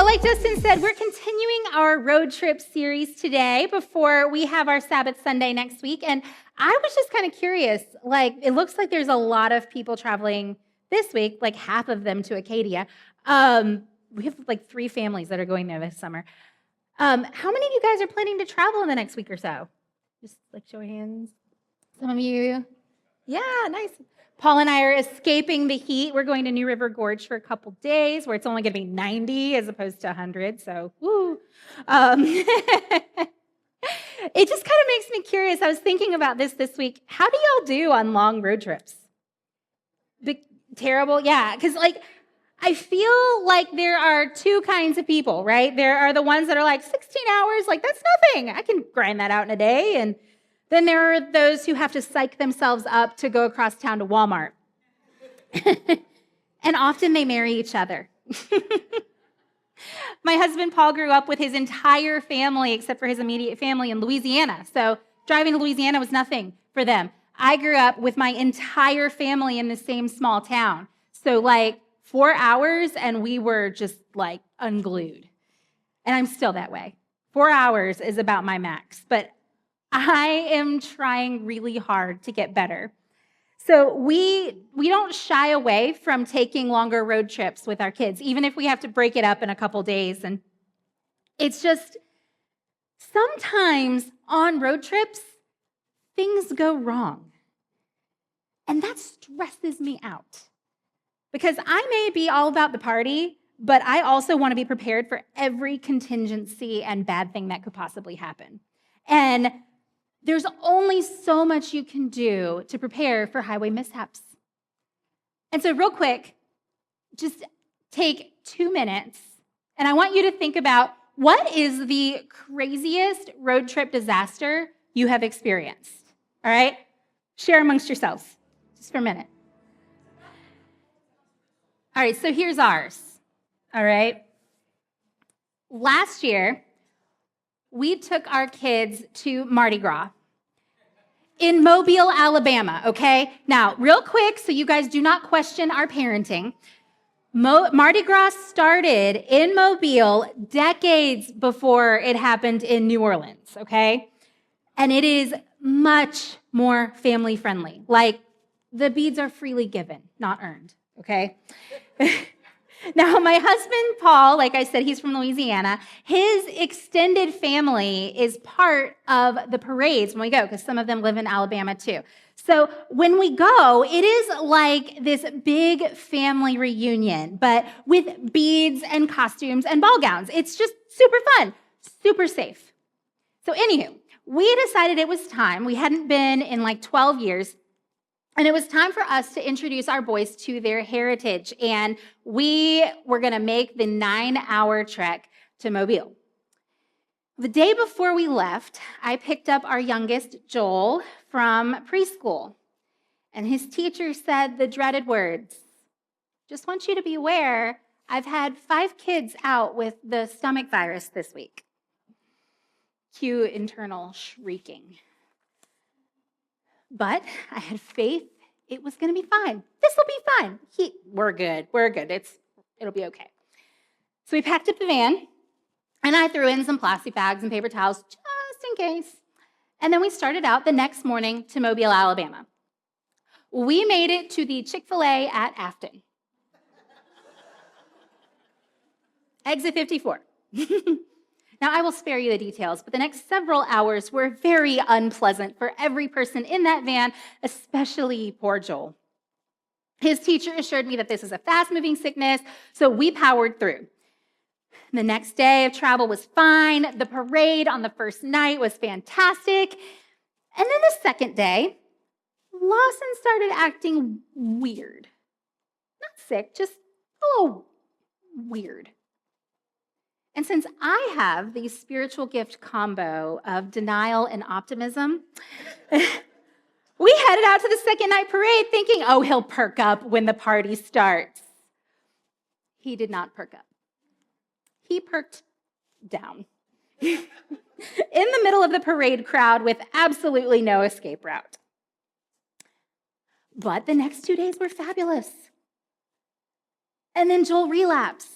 like Justin said, we're continuing our road trip series today before we have our Sabbath Sunday next week. And I was just kind of curious, it looks like there's a lot of people traveling this week, like half of them to Acadia. We have 3 families that are going there this summer. How many of you guys are planning to travel in the next week or so? Just show your hands. Some of you. Yeah, nice. Paul and I are escaping the heat. We're going to New River Gorge for a couple days where it's only going to be 90 as opposed to 100. So, woo. It just kind of makes me curious. I was thinking about this week. How do y'all do on long road trips? Terrible? Yeah, because I feel like there are 2 kinds of people, right? There are the ones that are 16 hours, that's nothing. I can grind that out in a day. And then there are those who have to psych themselves up to go across town to Walmart. And often they marry each other. My husband, Paul, grew up with his entire family, except for his immediate family, in Louisiana. So driving to Louisiana was nothing for them. I grew up with my entire family in the same small town. So 4 hours and we were just unglued. And I'm still that way. 4 hours is about my max. But I am trying really hard to get better. So we don't shy away from taking longer road trips with our kids, even if we have to break it up in a couple days. And it's just sometimes on road trips, things go wrong. And that stresses me out because I may be all about the party, but I also want to be prepared for every contingency and bad thing that could possibly happen. And there's only so much you can do to prepare for highway mishaps. And so real quick, just take 2 minutes, and I want you to think about what is the craziest road trip disaster you have experienced, all right? Share amongst yourselves, just for a minute. All right, so here's ours, all right? Last year, we took our kids to Mardi Gras in Mobile, Alabama, okay? Now, real quick, so you guys do not question our parenting, Mardi Gras started in Mobile decades before it happened in New Orleans, okay? And it is much more family friendly. The beads are freely given, not earned, okay? Now, my husband, Paul, like I said, he's from Louisiana. His extended family is part of the parades when we go, because some of them live in Alabama too. So when we go, it is like this big family reunion, but with beads and costumes and ball gowns. It's just super fun, super safe. So anywho, we decided it was time. We hadn't been in 12 years. And it was time for us to introduce our boys to their heritage. And we were going to make the 9-hour trek to Mobile. The day before we left, I picked up our youngest, Joel, from preschool. And his teacher said the dreaded words, "Just want you to be aware, I've had 5 kids out with the stomach virus this week." Cue internal shrieking. But I had faith it was going to be fine. This will be fine. We're good. It'll be okay. So we packed up the van, and I threw in some plastic bags and paper towels just in case. And then we started out the next morning to Mobile, Alabama. We made it to the Chick-fil-A at Afton. Exit 54. Now, I will spare you the details, but the next several hours were very unpleasant for every person in that van, especially poor Joel. His teacher assured me that this is a fast-moving sickness, so we powered through. The next day of travel was fine. The parade on the first night was fantastic. And then the second day, Lawson started acting weird. Not sick, just a little weird. And since I have the spiritual gift combo of denial and optimism, we headed out to the second night parade thinking, oh, he'll perk up when the party starts. He did not perk up. He perked down in the middle of the parade crowd with absolutely no escape route. But the next 2 days were fabulous. And then Joel relapsed.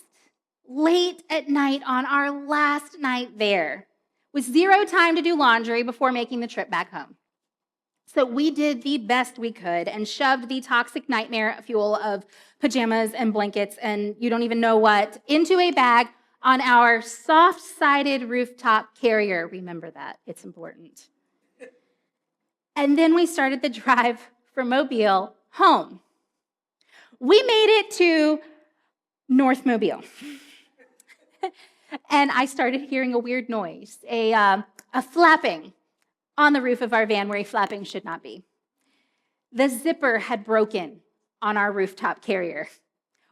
late at night on our last night there, with zero time to do laundry before making the trip back home. So we did the best we could and shoved the toxic nightmare fuel of pajamas and blankets and you don't even know what into a bag on our soft-sided rooftop carrier. Remember that. It's important. And then we started the drive from Mobile home. We made it to North Mobile. And I started hearing a weird noise, a flapping on the roof of our van where a flapping should not be. The zipper had broken on our rooftop carrier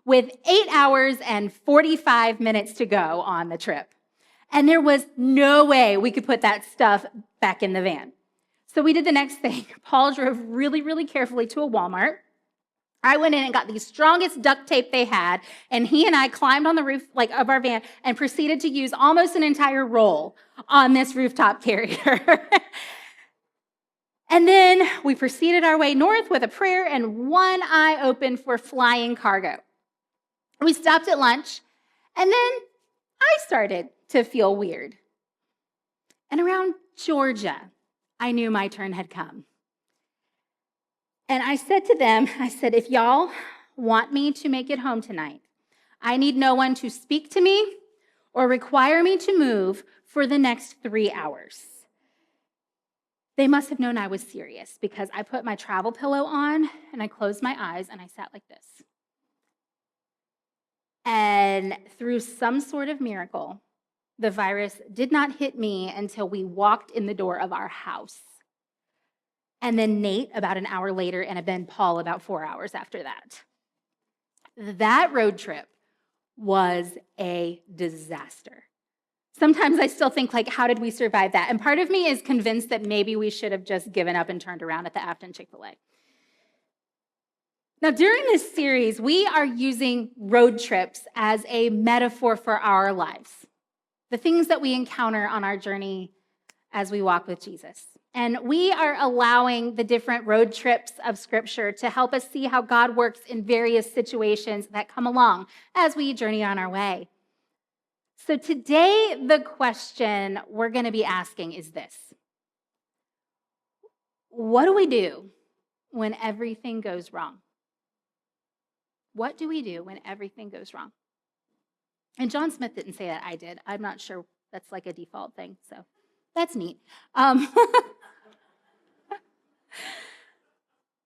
with 8 hours and 45 minutes to go on the trip. And there was no way we could put that stuff back in the van. So we did the next thing. Paul drove really, really carefully to a Walmart. I went in and got the strongest duct tape they had, and he and I climbed on the roof of our van and proceeded to use almost an entire roll on this rooftop carrier. And then we proceeded our way north with a prayer and one eye open for flying cargo. We stopped at lunch, and then I started to feel weird. And around Georgia, I knew my turn had come. And I said to them, if y'all want me to make it home tonight, I need no one to speak to me or require me to move for the next 3 hours. They must have known I was serious because I put my travel pillow on and I closed my eyes and I sat like this. And through some sort of miracle, the virus did not hit me until we walked in the door of our house. And then Nate about an hour later, and then Paul about 4 hours after that. That road trip was a disaster. Sometimes I still think, how did we survive that? And part of me is convinced that maybe we should have just given up and turned around at the Afton Chick-fil-A. Now, during this series, we are using road trips as a metaphor for our lives, the things that we encounter on our journey as we walk with Jesus. And we are allowing the different road trips of Scripture to help us see how God works in various situations that come along as we journey on our way. So today, the question we're going to be asking is this: what do we do when everything goes wrong? What do we do when everything goes wrong? And John Smith didn't say that, I did. I'm not sure that's like a default thing, so that's neat.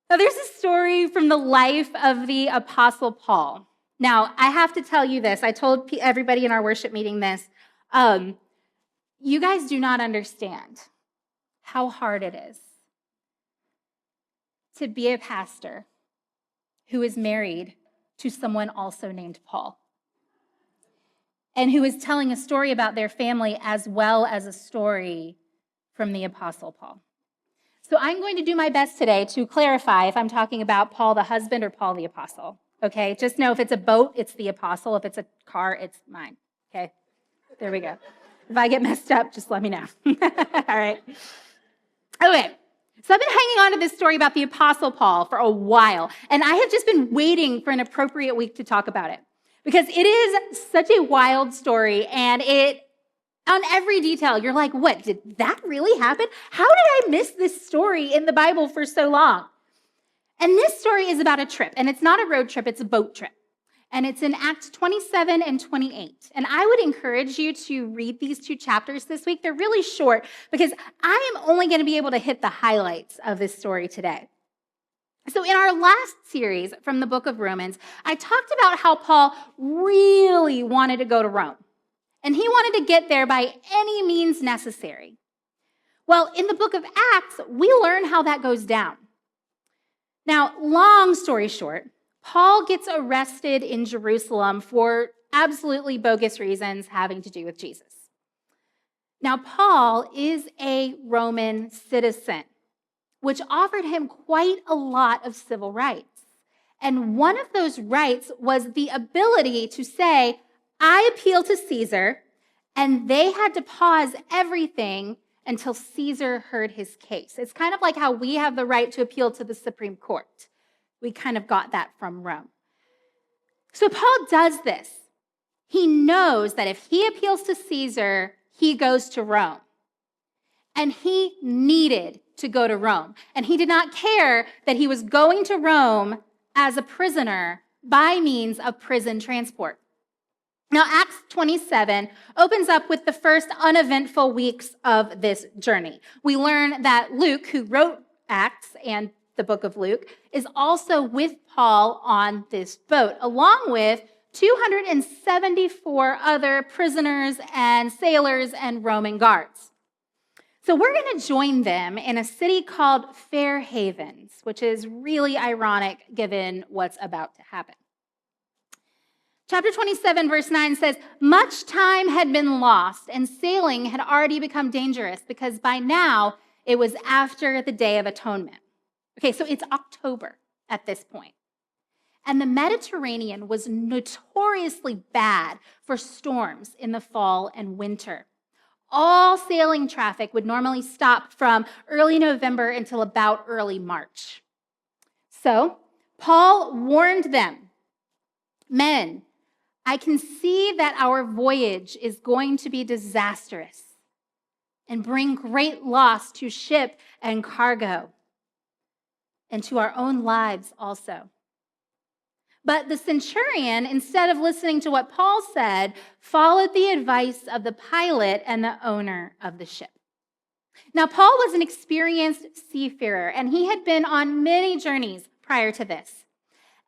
Now, there's a story from the life of the Apostle Paul. Now, I have to tell you this. I told everybody in our worship meeting this. You guys do not understand how hard it is to be a pastor who is married to someone also named Paul, and who is telling a story about their family as well as a story from the Apostle Paul. So I'm going to do my best today to clarify if I'm talking about Paul the husband or Paul the apostle, okay? Just know if it's a boat, it's the apostle. If it's a car, it's mine, okay? There we go. If I get messed up, just let me know. All right. Okay. So I've been hanging on to this story about the Apostle Paul for a while, and I have just been waiting for an appropriate week to talk about it because it is such a wild story, and on every detail, you're like, what, did that really happen? How did I miss this story in the Bible for so long? And this story is about a trip, and it's not a road trip, it's a boat trip. And it's in Acts 27 and 28. And I would encourage you to read these 2 chapters this week. They're really short because I am only going to be able to hit the highlights of this story today. So in our last series from the book of Romans, I talked about how Paul really wanted to go to Rome. And he wanted to get there by any means necessary. Well, in the book of Acts, we learn how that goes down. Now, long story short, Paul gets arrested in Jerusalem for absolutely bogus reasons having to do with Jesus. Now, Paul is a Roman citizen, which offered him quite a lot of civil rights. And one of those rights was the ability to say, I appeal to Caesar, and they had to pause everything until Caesar heard his case. It's kind of like how we have the right to appeal to the Supreme Court. We kind of got that from Rome. So Paul does this. He knows that if he appeals to Caesar, he goes to Rome. And he needed to go to Rome. And he did not care that he was going to Rome as a prisoner by means of prison transport. Now, Acts 27 opens up with the first uneventful weeks of this journey. We learn that Luke, who wrote Acts and the book of Luke, is also with Paul on this boat, along with 274 other prisoners and sailors and Roman guards. So we're going to join them in a city called Fair Havens, which is really ironic given what's about to happen. Chapter 27, verse 9 says, much time had been lost and sailing had already become dangerous because by now it was after the Day of Atonement. Okay, so it's October at this point. And the Mediterranean was notoriously bad for storms in the fall and winter. All sailing traffic would normally stop from early November until about early March. So Paul warned them, men, I can see that our voyage is going to be disastrous and bring great loss to ship and cargo and to our own lives also. But the centurion, instead of listening to what Paul said, followed the advice of the pilot and the owner of the ship. Now, Paul was an experienced seafarer, and he had been on many journeys prior to this.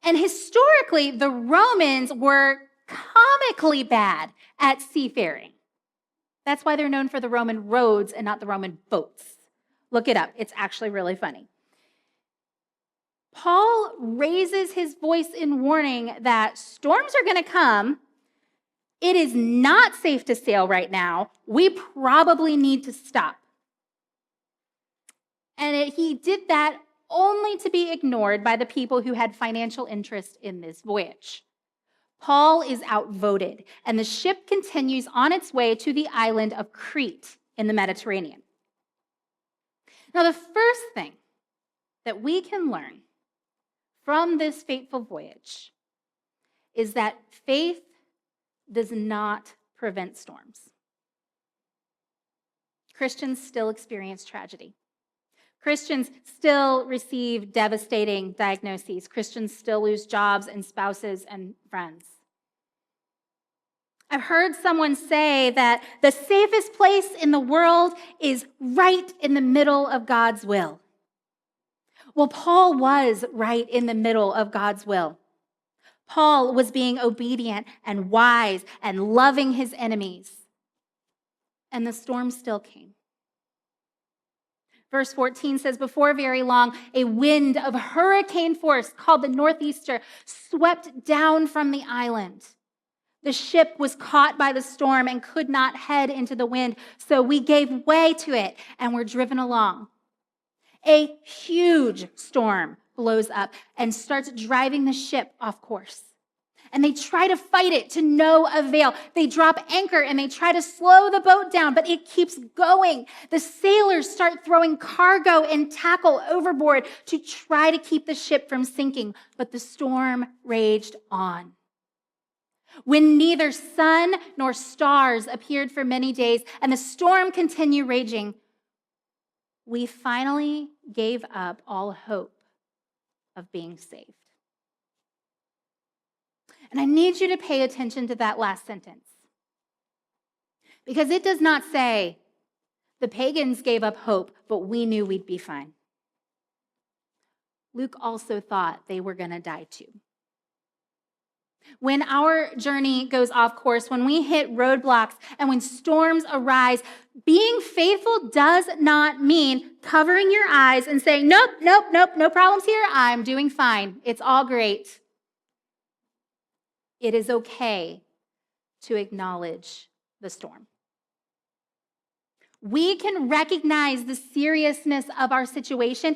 And historically, the Romans were comically bad at seafaring. That's why they're known for the Roman roads and not the Roman boats. Look it up. It's actually really funny. Paul raises his voice in warning that storms are going to come. It is not safe to sail right now. We probably need to stop. And he did that only to be ignored by the people who had financial interest in this voyage. Paul is outvoted, and the ship continues on its way to the island of Crete in the Mediterranean. Now, the first thing that we can learn from this fateful voyage is that faith does not prevent storms. Christians still experience tragedy. Christians still receive devastating diagnoses. Christians still lose jobs and spouses and friends. I've heard someone say that the safest place in the world is right in the middle of God's will. Well, Paul was right in the middle of God's will. Paul was being obedient and wise and loving his enemies. And the storm still came. Verse 14 says, before very long, a wind of hurricane force called the northeaster swept down from the island. The ship was caught by the storm and could not head into the wind, so we gave way to it and were driven along. A huge storm blows up and starts driving the ship off course. And they try to fight it to no avail. They drop anchor and they try to slow the boat down, but it keeps going. The sailors start throwing cargo and tackle overboard to try to keep the ship from sinking, but the storm raged on. When neither sun nor stars appeared for many days and the storm continued raging, we finally gave up all hope of being saved. And I need you to pay attention to that last sentence, because it does not say the pagans gave up hope, but we knew we'd be fine. Luke also thought they were going to die too. When our journey goes off course, when we hit roadblocks and when storms arise, being faithful does not mean covering your eyes and saying, nope, no problems here. I'm doing fine. It's all great. It is okay to acknowledge the storm. We can recognize the seriousness of our situation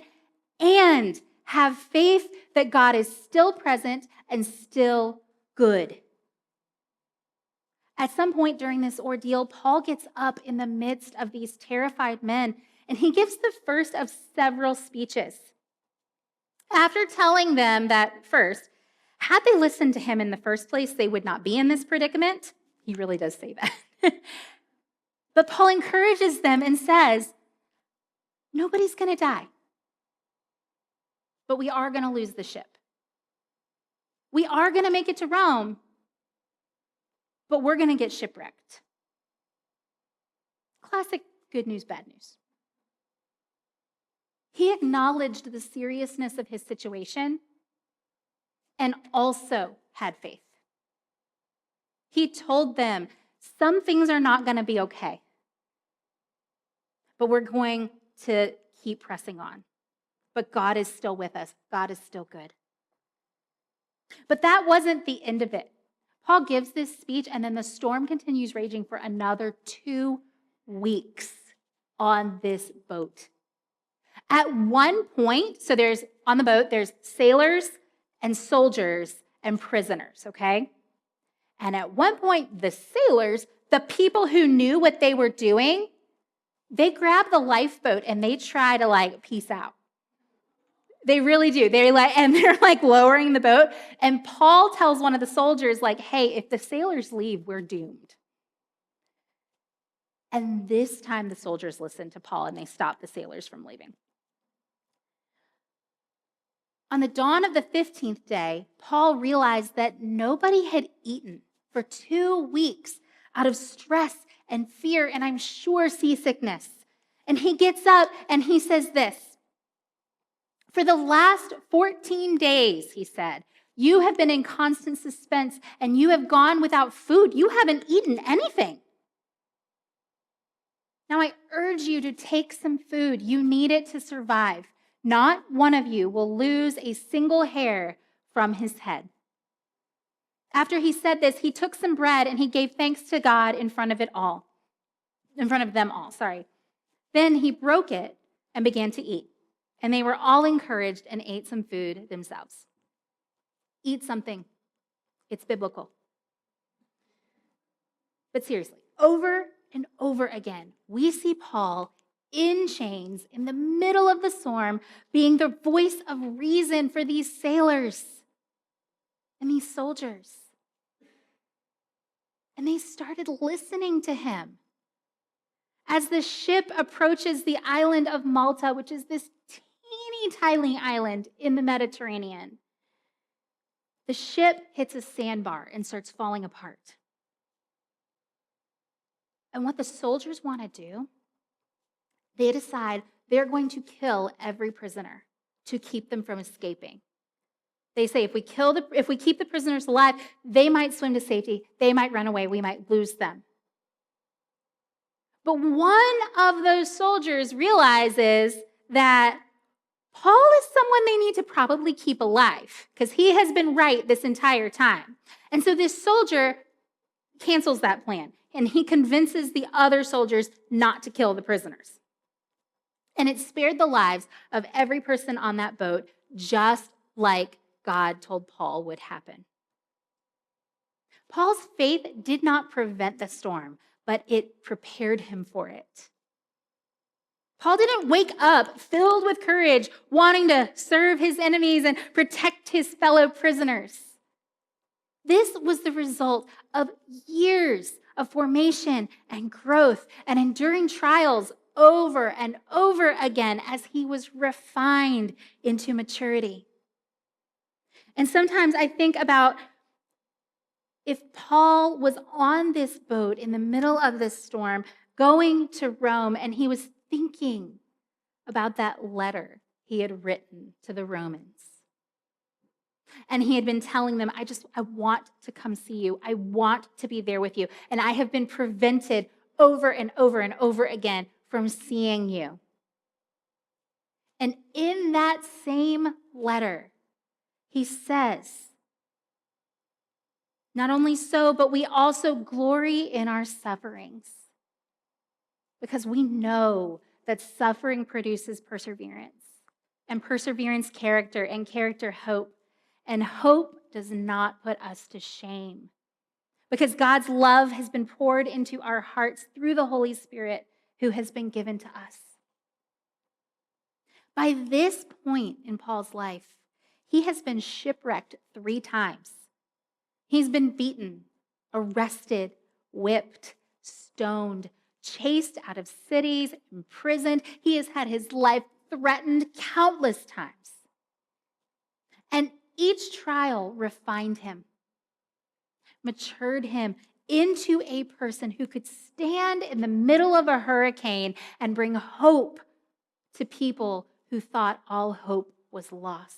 and have faith that God is still present and still good. At some point during this ordeal, Paul gets up in the midst of these terrified men, and he gives the first of several speeches. After telling them that first, Had they listened to him in the first place, they would not be in this predicament. He really does say that. But Paul encourages them and says, nobody's going to die, but we are going to lose the ship. We are going to make it to Rome, but we're going to get shipwrecked. Classic good news, bad news. He acknowledged the seriousness of his situation and also had faith. He told them, some things are not going to be okay, but we're going to keep pressing on. But God is still with us. God is still good. But that wasn't the end of it. Paul gives this speech, and then the storm continues raging for another 2 weeks on this boat. At one point, so there's on the boat, there's sailors and soldiers and prisoners, okay? And at one point, the sailors, the people who knew what they were doing, they grab the lifeboat and they try to peace out. They really do. They're lowering the boat. And Paul tells one of the soldiers, hey, if the sailors leave, we're doomed. And this time the soldiers listened to Paul and they stopped the sailors from leaving. On the dawn of the 15th day, Paul realized that nobody had eaten for 2 weeks out of stress and fear, and I'm sure seasickness. And he gets up and he says this, for the last 14 days, he said, you have been in constant suspense and you have gone without food. You haven't eaten anything. Now I urge you to take some food. You need it to survive. Not one of you will lose a single hair from his head. After he said this, he took some bread and he gave thanks to God in front of them all. Then he broke it and began to eat. And they were all encouraged and ate some food themselves. Eat something. It's biblical. But seriously, over and over again, we see Paul in chains in the middle of the storm, being the voice of reason for these sailors and these soldiers. And they started listening to him. As the ship approaches the island of Malta, which is this teeny tiny island in the Mediterranean, the ship hits a sandbar and starts falling apart. And what the soldiers want to do, they decide they're going to kill every prisoner to keep them from escaping. They say if we keep the prisoners alive, they might swim to safety, they might run away, we might lose them. But one of those soldiers realizes that Paul is someone they need to probably keep alive because he has been right this entire time. And so this soldier cancels that plan and he convinces the other soldiers not to kill the prisoners. And it spared the lives of every person on that boat, just like God told Paul would happen. Paul's faith did not prevent the storm, but it prepared him for it. Paul didn't wake up filled with courage, wanting to serve his enemies and protect his fellow prisoners. This was the result of years of formation and growth and enduring trials over and over again as he was refined into maturity. And sometimes I think about if Paul was on this boat in the middle of this storm, going to Rome, and he was thinking about that letter he had written to the Romans. And he had been telling them, I want to come see you. I want to be there with you. And I have been prevented over and over and over again from seeing you. And in that same letter, he says, not only so, but we also glory in our sufferings because we know that suffering produces perseverance, and perseverance, character, and character, hope. And hope does not put us to shame because God's love has been poured into our hearts through the Holy Spirit who has been given to us. By this point in Paul's life, He has been shipwrecked 3 times. He's been beaten, arrested, whipped, stoned, chased out of cities, imprisoned. He has had his life threatened countless times. And each trial refined him, matured him into a person who could stand in the middle of a hurricane and bring hope to people who thought all hope was lost.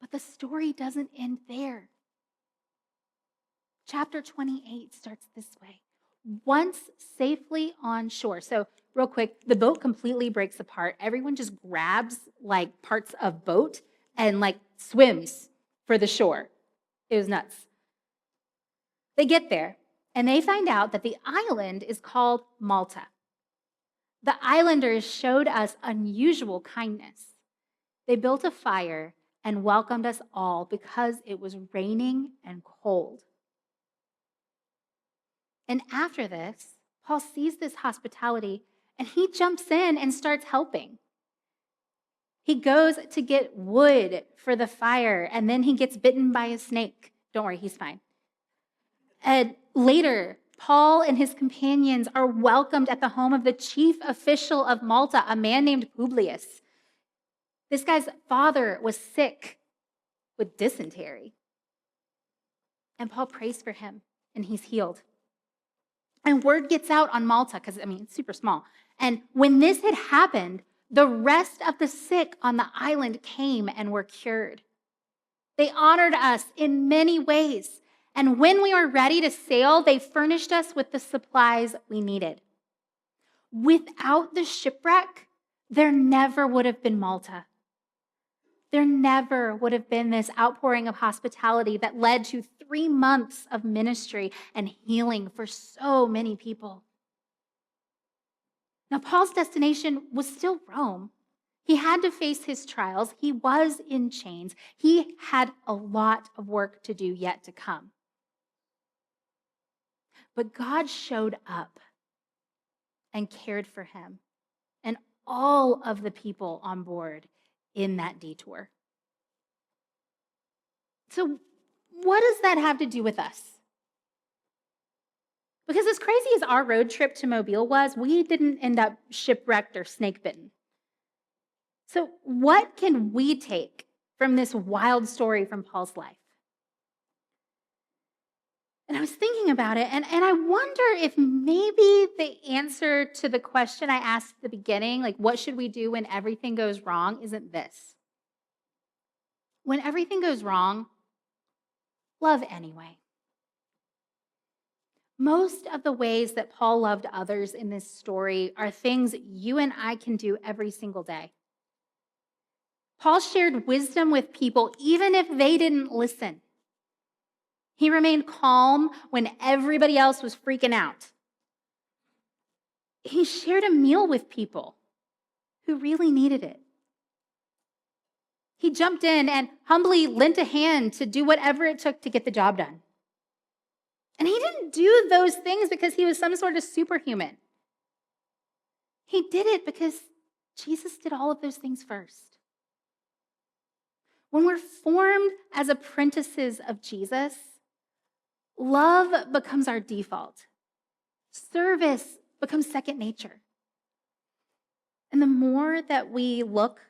But the story doesn't end there. Chapter 28 starts this way. Once safely on shore. So real quick, the boat completely breaks apart. Everyone just grabs like parts of boat and like swims for the shore. It was nuts. They get there and they find out that the island is called Malta. The islanders showed us unusual kindness. They built a fire and welcomed us all because it was raining and cold. And after this, Paul sees this hospitality and he jumps in and starts helping. He goes to get wood for the fire and then he gets bitten by a snake. Don't worry, he's fine. And later, Paul and his companions are welcomed at the home of the chief official of Malta, a man named Publius. This guy's father was sick with dysentery. And Paul prays for him and he's healed. And word gets out on Malta, because, it's super small. And when this had happened, the rest of the sick on the island came and were cured. They honored us in many ways. And when we were ready to sail, they furnished us with the supplies we needed. Without the shipwreck, there never would have been Malta. There never would have been this outpouring of hospitality that led to 3 months of ministry and healing for so many people. Now, Paul's destination was still Rome. He had to face his trials. He was in chains. He had a lot of work to do yet to come. But God showed up and cared for him and all of the people on board in that detour. So what does that have to do with us? Because as crazy as our road trip to Mobile was, we didn't end up shipwrecked or snake bitten. So what can we take from this wild story from Paul's life? And I was thinking about it, and I wonder if maybe the answer to the question I asked at the beginning, like what should we do when everything goes wrong, isn't this. When everything goes wrong, love anyway. Most of the ways that Paul loved others in this story are things you and I can do every single day. Paul shared wisdom with people even if they didn't listen. He remained calm when everybody else was freaking out. He shared a meal with people who really needed it. He jumped in and humbly lent a hand to do whatever it took to get the job done. And he didn't do those things because he was some sort of superhuman. He did it because Jesus did all of those things first. When we're formed as apprentices of Jesus, love becomes our default. Service becomes second nature. And the more that we look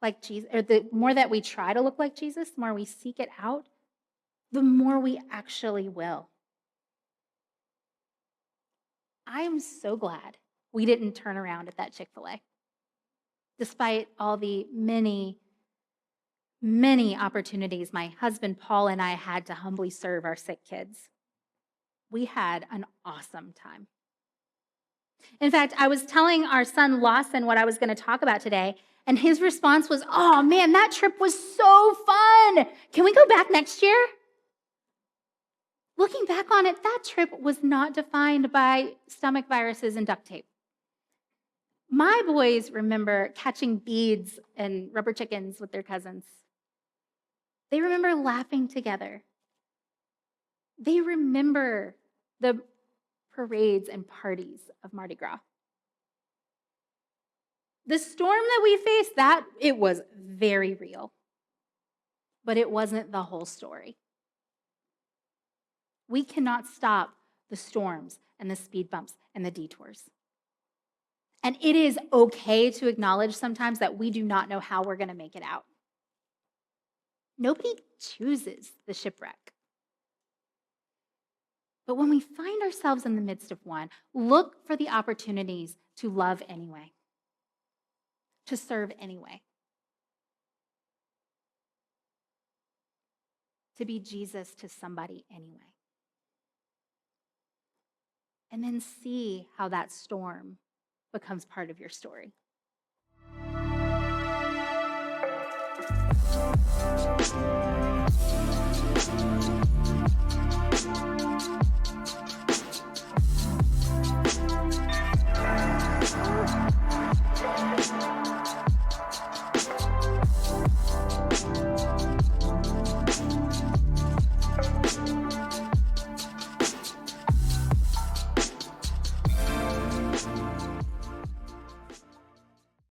like Jesus, or the more that we try to look like Jesus, the more we seek it out, the more we actually will. I am so glad we didn't turn around at that Chick-fil-A, despite all the many opportunities my husband Paul and I had to humbly serve our sick kids. We had an awesome time. In fact, I was telling our son Lawson what I was going to talk about today, and his response was, "Oh man, that trip was so fun. Can we go back next year?" Looking back on it, that trip was not defined by stomach viruses and duct tape. My boys remember catching beads and rubber chickens with their cousins. They remember laughing together. They remember the parades and parties of Mardi Gras. The storm that we faced, it was very real. But it wasn't the whole story. We cannot stop the storms and the speed bumps and the detours. And it is okay to acknowledge sometimes that we do not know how we're going to make it out. Nobody chooses the shipwreck. But when we find ourselves in the midst of one, look for the opportunities to love anyway, to serve anyway, to be Jesus to somebody anyway. And then see how that storm becomes part of your story.